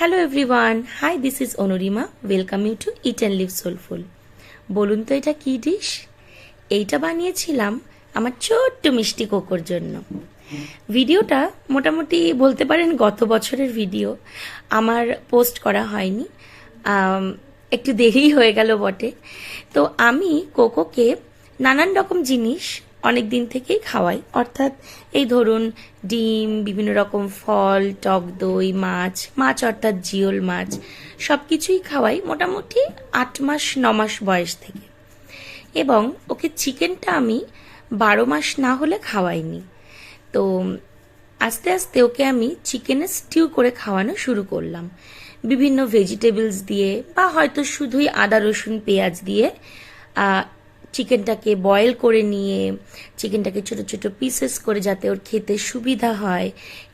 Hello everyone, hi this is Anurima. Welcome you to eat and live soulful. বলুন তো এটা কি ডিশ? এইটা বানিয়েছিলাম আমার ছোট্ট মিষ্টি কোকোর জন্য। ভিডিওটা মোটামুটি বলতে পারেন গত বছরের ভিডিও, আমার পোস্ট করা হয়নি, একটু দেরি হয়ে গেল বটে। তো আমি কোকোকে নানান রকম জিনিস অনেক দিন থেকেই খাওয়াই, অর্থাৎ এই ধরুন ডিম, বিভিন্ন রকম ফল, টক দই, মাছ অর্থাৎ জিওল মাছ, সব কিছুই খাওয়াই মোটামুটি 8 মাস 9 মাস বয়স থেকে। এবং ওকে চিকেনটা আমি 12 মাস না হলে খাওয়াইনি। তো আস্তে আস্তে ওকে আমি চিকেনের স্টিউ করে খাওয়ানো শুরু করলাম, বিভিন্ন ভেজিটেবলস দিয়ে বা হয়তো শুধুই আদা রসুন পেঁয়াজ দিয়ে চিকেনটাকে বয়েল করে নিয়ে চিকেনটাকে ছোট ছোট পিসেস করে যাতে ওর খেতে সুবিধা হয়,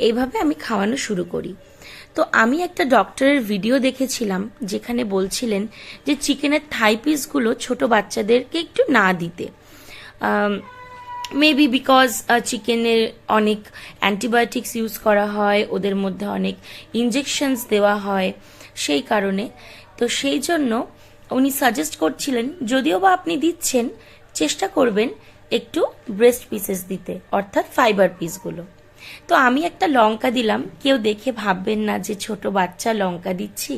এইভাবে আমি খাওয়ানো শুরু করি। তো আমি একটা ডক্টরের ভিডিও দেখেছিলাম যেখানে বলছিলেন যে চিকেনের থাই পিসগুলো ছোট বাচ্চাদেরকে একটু না দিতে, মেবি বিকজ চিকেনের অনেক অ্যান্টিবায়োটিক্স ইউজ করা হয়, ওদের মধ্যে অনেক ইনজেকশনস দেওয়া হয়, সেই কারণে। তো সেই জন্য উনি সাজেস্ট করছিলেন যদিও বা আপনি দিচ্ছেন, চেষ্টা করবেন একটু ব্রেস্ট পিসেস দিতে, অর্থাৎ ফাইবার পিসগুলো। তো আমি একটা লঙ্কা দিলাম, কেউ দেখে ভাববেন না যে ছোট বাচ্চা লঙ্কা দিচ্ছি।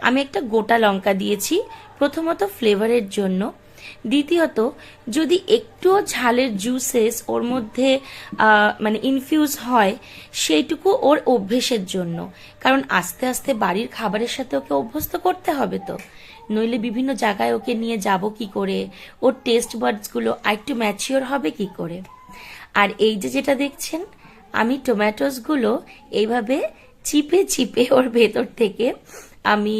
আমি একটা গোটা লঙ্কা দিয়েছি, প্রথমত ফ্লেভারের জন্য, দ্বিতীয়ত যদি একটুও ঝালের জুসেস ওর মধ্যে মানে ইনফিউজ হয় সেইটুকু ওর অভ্যেসের জন্য, কারণ আস্তে আস্তে বাড়ির খাবারের সাথে ওকে অভ্যস্ত করতে হবে। তো নইলে বিভিন্ন জায়গায় ওকে নিয়ে যাব কি করে, ওর টেস্ট বাডসগুলো আরেকটু ম্যাচিওর হবে কি করে। আর এই যে যেটা দেখছেন, আমি টমেটোসগুলো এইভাবে চিপে চিপে ওর ভেতর থেকে আমি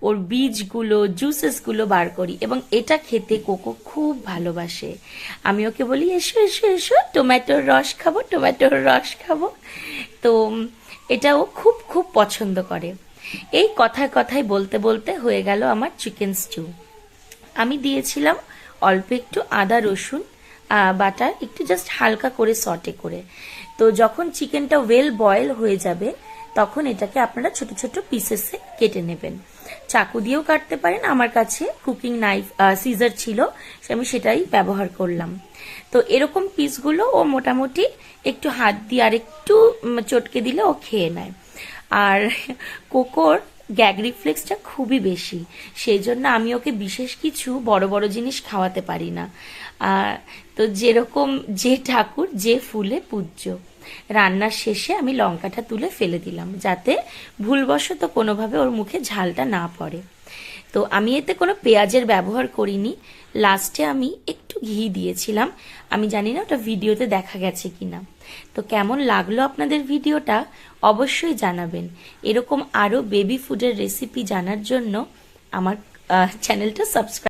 ওর বীজগুলো, জুসেসগুলো বার করি, এবং এটা খেতে কোকো খুব ভালোবাসে। আমি ওকে বলি এসো এসো এসো, টমেটোর রস খাবো, টমেটোর রস খাবো। তো এটা ও খুব খুব পছন্দ করে। এই কথায় কথায় বলতে বলতে হয়ে গেল আমার চিকেন স্টিউ। আমি দিয়েছিলাম অল্প একটু আদা রসুন বাটার, একটু জাস্ট হালকা করে সটে করে। তো যখন চিকেনটা ওয়েল বয়েল হয়ে যাবে তখন এটাকে আপনারা ছোট ছোট পিসেসে কেটে নেবেন। চাকু দিয়েও কাটতে পারেন, আমার কাছে কুকিং নাইফ সিজার ছিল, আমি সেটাই ব্যবহার করলাম। তো এরকম পিসগুলো ও মোটামুটি একটু হাত দিয়ে আর একটু চটকে দিলে ও খেয়ে নেয়। আর কোকোর গ্যাগ রিফ্লেক্সটা খুবই বেশি, সেই জন্য আমি ওকে বিশেষ কিছু বড় বড় জিনিস খাওয়াতে পারি না। তো যেরকম যে ঠাকুর যে ফুলে পূজ্য, রান্নার শেষে আমি লঙ্কাটা তুলে ফেলে দিলাম যাতে ভুলবশত কোনোভাবে ওর মুখে ঝালটা না পড়ে। তো আমি এতে কোনো পেঁয়াজের ব্যবহার করিনি, লাস্টে আমি একটু ঘি দিয়েছিলাম। আমি জানি না ওটা ভিডিওতে দেখা গেছে কিনা। তো কেমন লাগলো আপনাদের ভিডিওটা অবশ্যই জানাবেন। এরকম আরও বেবি ফুডের রেসিপি জানার জন্য আমার চ্যানেলটা সাবস্ক্রাইব